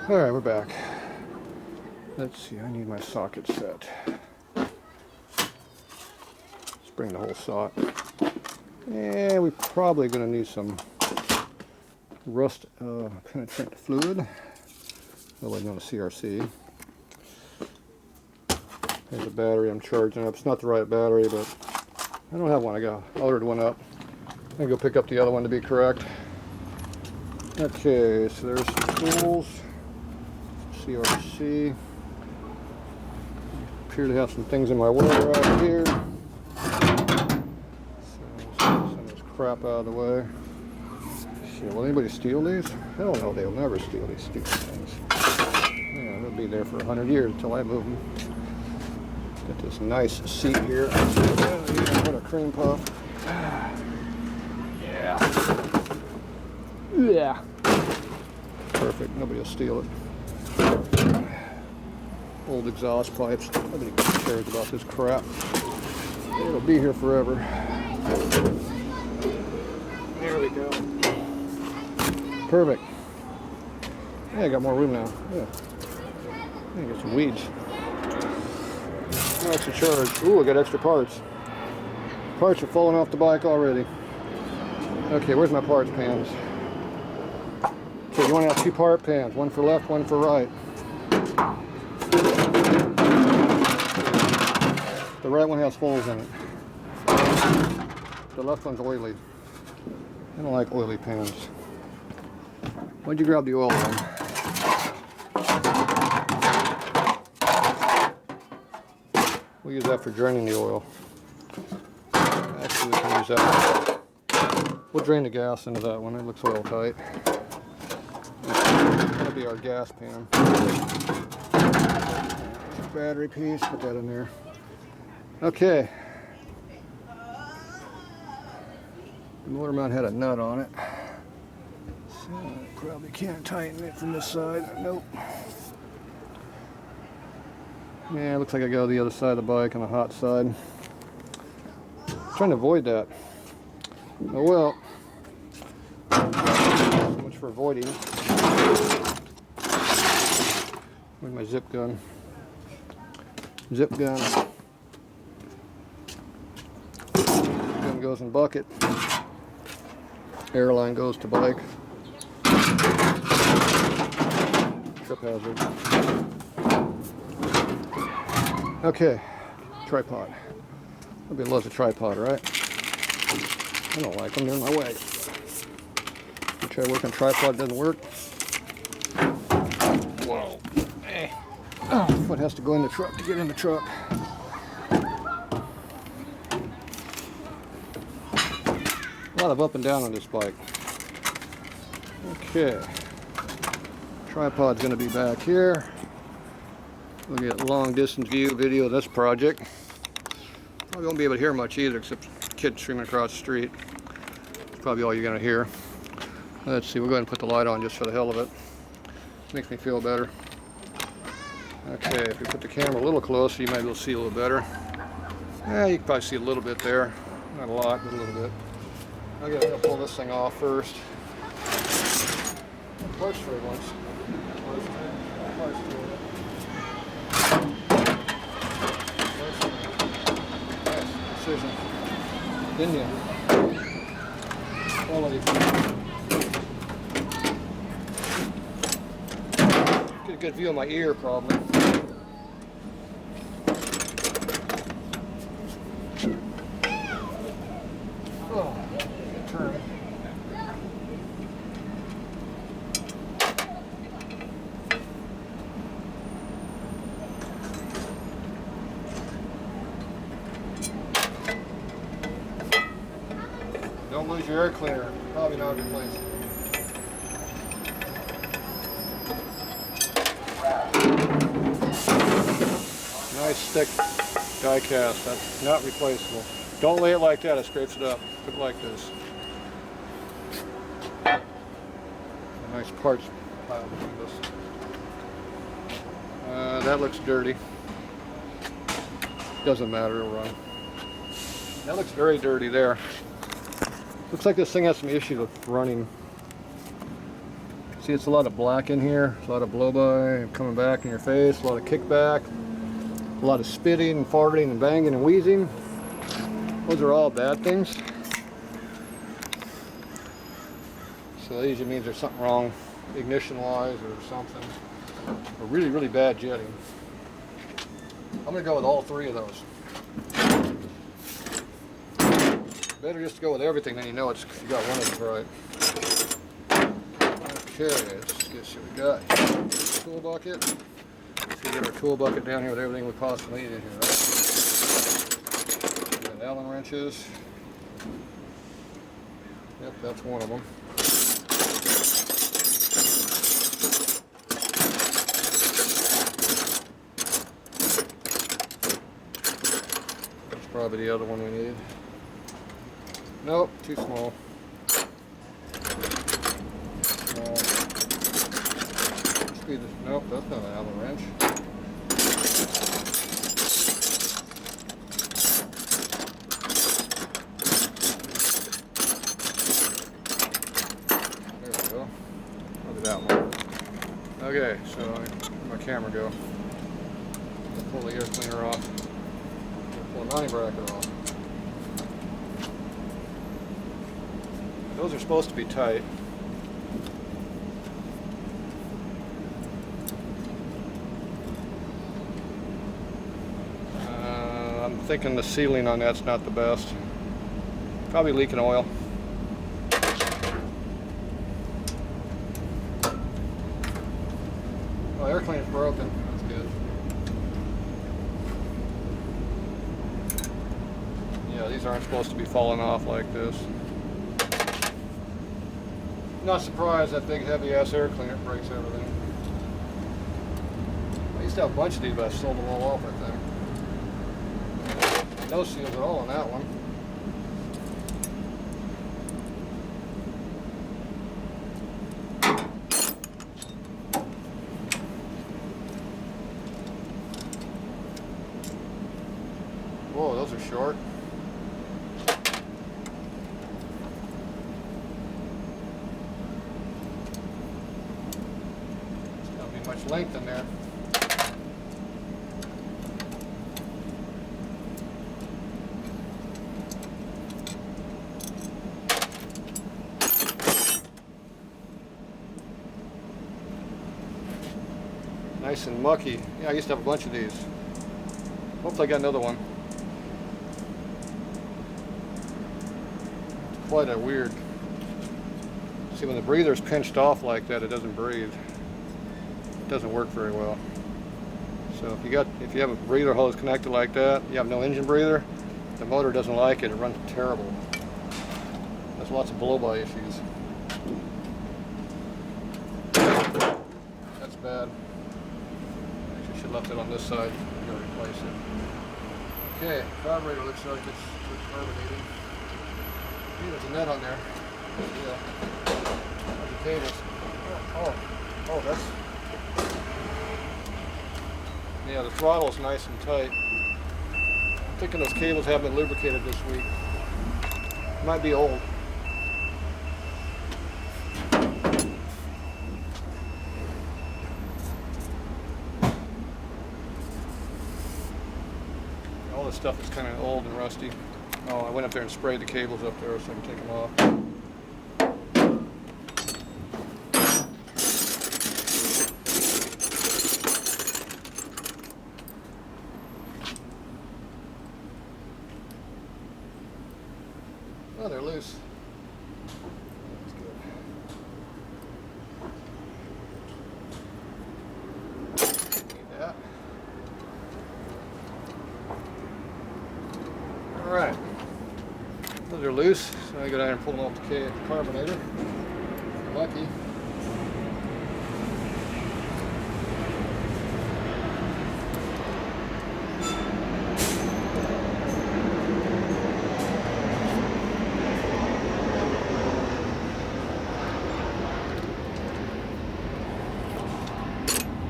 Alright, we're back. Let's see, I need my socket set. Let's bring the whole socket. Yeah, we're probably going to need some rust penetrant fluid. Otherwise known as CRC. There's a battery I'm charging up. It's not the right battery, but I don't have one. I ordered one up. I'm going to go pick up the other one to be correct. Okay, so there's some tools. CRC. Appear to have some things in my way right here. So some of this crap out of the way. Shit, will anybody steal these? Hell no, they'll never steal these stupid things. Yeah, they'll be there for 100 years until I move them. Got this nice seat here. What a cream puff. Yeah. Yeah. Perfect. Nobody will steal it. Old exhaust pipes. Nobody cares about this crap. It'll be here forever. There we go. Perfect. Yeah, I got more room now. Yeah. I got some weeds. No extra charge. Ooh, I got extra parts. Parts are falling off the bike already. Okay, where's my parts pans? Okay, you want to have two part pans. One for left, one for right. The right one has holes in it. The left one's oily. I don't like oily pans. Why'd you grab the oil one? We use that for draining the oil. Actually, we can use that. We'll drain the gas into that one. It looks oil tight. That'll be our gas pan. Battery piece, put that in there. Okay. The motor mount had a nut on it. So I probably can't tighten it from this side. Nope. Yeah, it looks like I go to the other side of the bike on the hot side. I'm trying to avoid that. Oh well. So much for avoiding. Where's my zip gun? Zip gun. Gun goes in bucket. Airline goes to bike. Trip hazard. Okay, tripod. Nobody loves a tripod, right? I don't like them, they're in my way. You try working tripod, doesn't work. Whoa. Hey. Oh, foot has to go in the truck to get in the truck. A lot of up and down on this bike. Okay. Tripod's going to be back here. We'll get long distance view video of this project. Probably won't be able to hear much either except kids streaming across the street. That's probably all you're going to hear. Let's see, we'll go ahead and put the light on just for the hell of it. Makes me feel better. Okay, if we put the camera a little closer, you might be able to see a little better. Yeah, you can probably see a little bit there. Not a lot, but a little bit. I'm going to pull this thing off first. Parts for it once. Parts for it. Precision. Indian. Quality. Get a good view of my ear, probably. Oh, good turn. Don't lose your air cleaner. Probably not replace it. Nice thick die cast. That's not replaceable. Don't lay it like that. It scrapes it up. Put it like this. A nice parts pile between this. That looks dirty. Doesn't matter. It'll run. That looks very dirty there. Looks like this thing has some issue with running. See, it's a lot of black in here, a lot of blow-by coming back in your face, a lot of kickback, a lot of spitting and farting and banging and wheezing. Those are all bad things. So that usually means there's something wrong ignition-wise or something. Or really, really bad jetting. I'm going to go with all three of those. Better just go with everything, then you know you got one of them right. Okay, let's see what we got. Tool bucket. Let's get our tool bucket down here with everything we possibly need in here, right? We got Allen wrenches. Yep, that's one of them. That's probably the other one we need. Nope, too small. Nope, that's not an Allen wrench. There we go. Look at that one. Okay, so where'd my camera go? Pull the air cleaner off. Pull the mounting bracket off. Those are supposed to be tight. I'm thinking the sealing on that's not the best. Probably leaking oil. Oh, air cleaner's broken. That's good. Yeah, these aren't supposed to be falling off like this. Not surprised that big heavy ass air cleaner breaks everything. I used to have a bunch of these, but I sold them all off, I think. No seals at all on that one. Whoa, those are short. There's not be much length in there. Nice and mucky. Yeah, I used to have a bunch of these. Hopefully I got another one. It's quite a weird. See, when the breather's pinched off like that, it doesn't breathe. It doesn't work very well. So if you have a breather hose connected like that, you have no engine breather, the motor doesn't like it. It runs terrible. There's lots of blow-by issues. That's bad. Left it on this side. I'm going to replace it. Okay, carburetor looks like it's carbonated. Hey, there's a net on there. Yeah. There's the cables. Oh, that's. Yeah, the throttle is nice and tight. I'm thinking those cables haven't been lubricated this week. Might be old. All this stuff is kind of old and rusty. Oh, I went up there and sprayed the cables up there so I can take them off. Oh, they're loose. That's good. Need that. Alright, those are loose, so I go down and pull them off the carbonator. Lucky.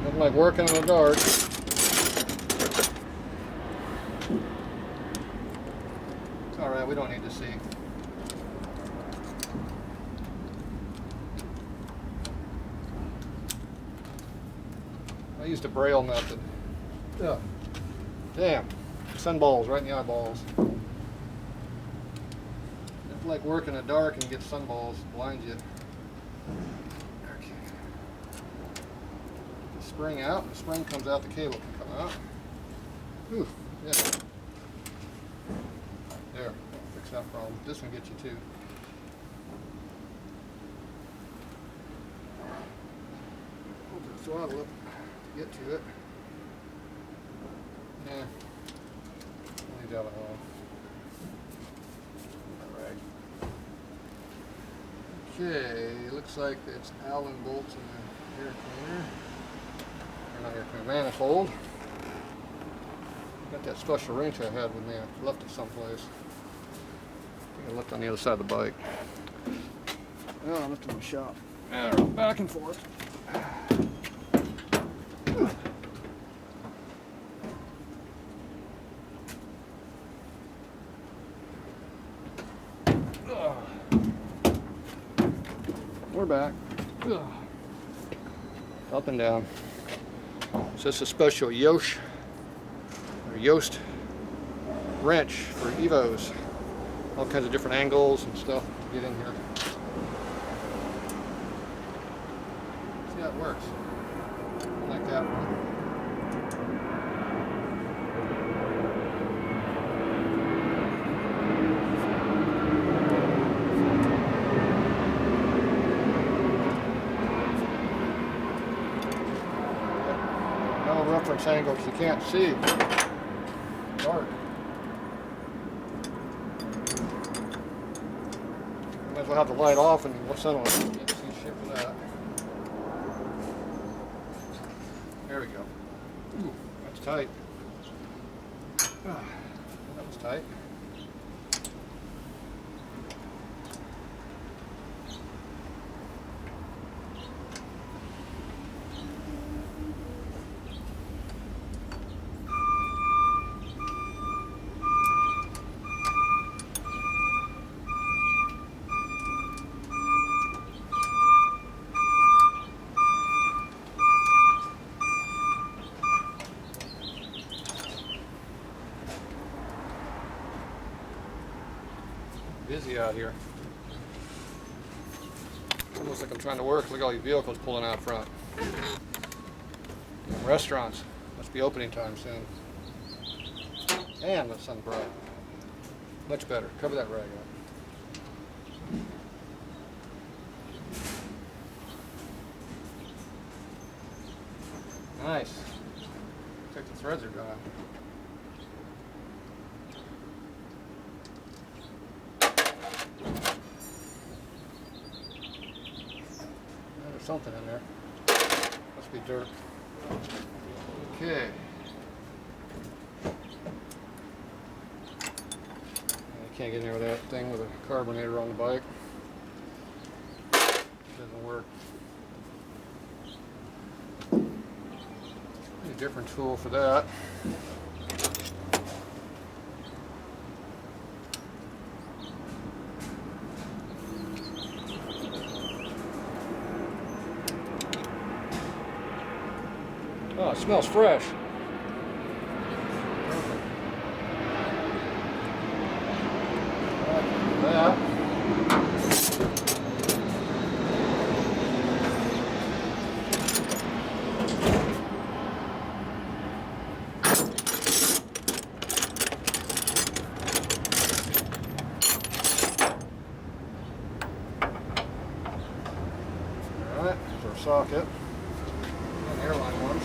Nothing like working in the dark. Alright, we don't need to see. I used a braille method. Yeah. Damn. Sunballs right in the eyeballs. It's like working in the dark and get sunballs, blinds you. Okay. The spring out. The spring comes out, the cable can come out. Ooh, yeah. There. Fix that problem. This one gets you too. Hold the throttle up. Get to it. Yeah. Leave that alone. Alright. Okay, looks like it's Allen bolts in the air cleaner. Or not air cleaner, manifold. Got that special wrench I had with me. I left it someplace. I think I left it on the other side of the bike. Oh, I left it in the shop. Back and forth. We're back. Up and down. So this is a special Yost wrench for Evos. All kinds of different angles and stuff. Get in here. See how it works. I like that one. Reference angles you can't see. Dark. Might as well have the light off and what's that on? Can't see shit with that. There we go. Ooh, that's tight. That was tight. Busy out here. It's almost like I'm trying to work. Look at all these vehicles pulling out front. And restaurants. Must be opening time soon. Damn, that sun's bright. Much better. Cover that rag up. Nice. Looks like the threads are dry. There's something in there. Must be dirt. Okay. You can't get in there with that thing with a carburetor on the bike. Doesn't work. A different tool for that. Oh, it smells fresh. That. All right, there's our socket. And airline ones.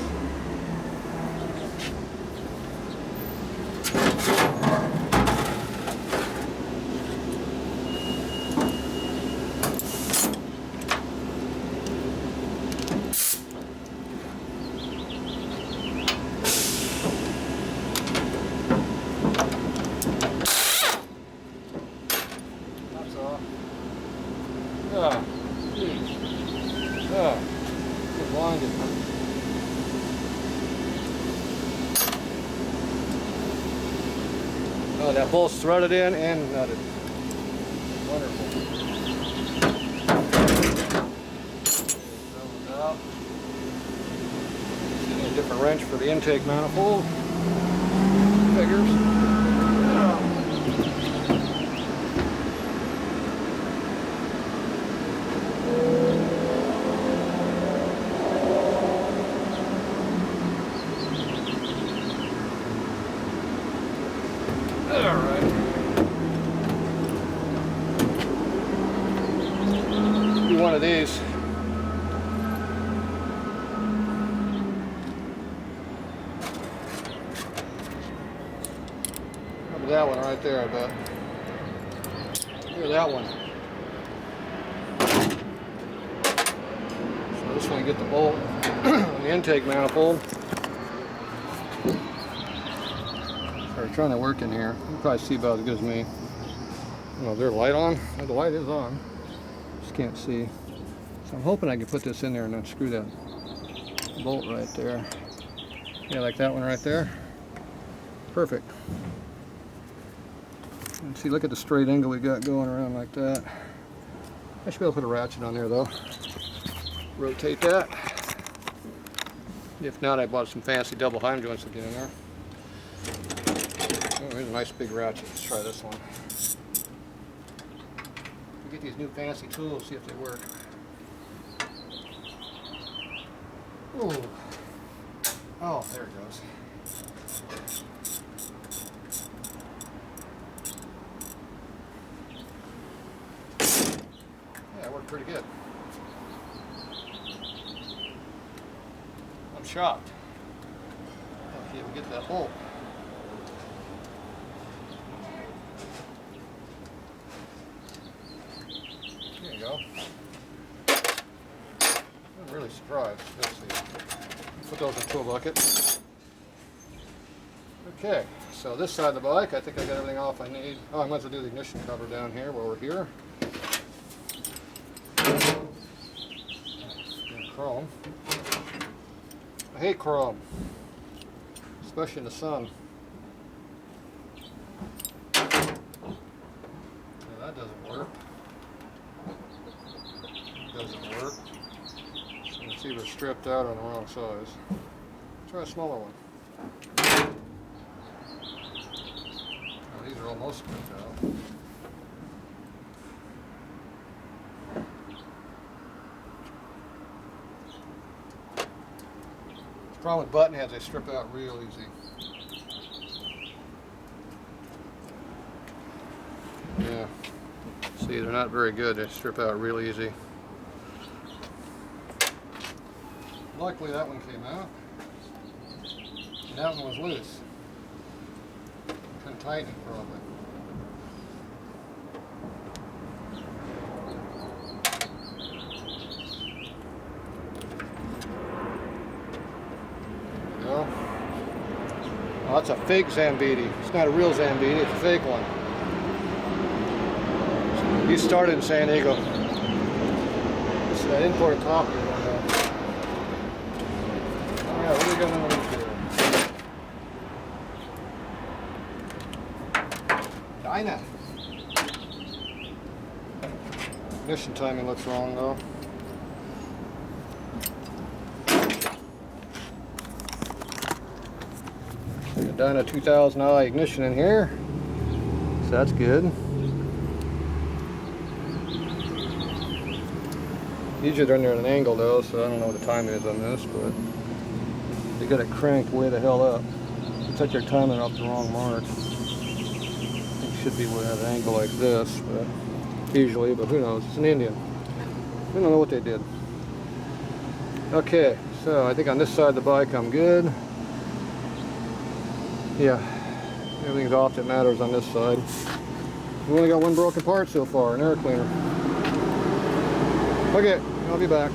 Get blinded. Oh, that bolt's threaded in and nutted. Wonderful. Out. A different wrench for the intake manifold. Figures. Alright. Do one of these. That one right there, I bet. Look at that one. So this one, get the bolt on the intake manifold. Sorry, trying to work in here. You can probably see about as good as me. Oh, is there a light on? Oh, the light is on. Just can't see. So I'm hoping I can put this in there and then screw that bolt right there. Yeah, like that one right there. Perfect. And see, look at the straight angle we got going around like that. I should be able to put a ratchet on there though. Rotate that. If not, I bought some fancy double heim joints to get in there. Oh, here's a nice big ratchet. Let's try this one. We get these new fancy tools, see if they work. Ooh. Oh, there it goes. Pretty good. I'm shocked. I'll see if we get that bolt. There you go. I'm really surprised. Let's see. Put those in a tool bucket. Okay, so this side of the bike, I think I got everything off I need. Oh, I might as well do the ignition cover down here while we're here. Chrome. I hate chrome, especially in the sun. Yeah, that doesn't work. Doesn't work. So it's either stripped out on the wrong size. Try a smaller one. Oh, these are almost stripped out. The problem with button heads, they strip out real easy. Yeah, see, they're not very good. They strip out real easy. Luckily that one came out. And that one was loose. Couldn't tighten it probably. Oh, that's a fake Zambiti. It's not a real Zambiti, it's a fake one. He started in San Diego. It's an import copy. Alright, what are we going to do here? Dyna. Ignition timing looks wrong though. Dyna 2000i ignition in here, so that's good. Usually they're under an angle though, so I don't know what the time is on this, but they got it cranked way the hell up. You set your timing off the wrong mark. It should be at an angle like this, but usually, but who knows? It's an Indian. We don't know what they did. Okay, so I think on this side of the bike I'm good. Yeah, everything's off that matters on this side. We only got one broken part so far, an air cleaner. Okay, I'll be back.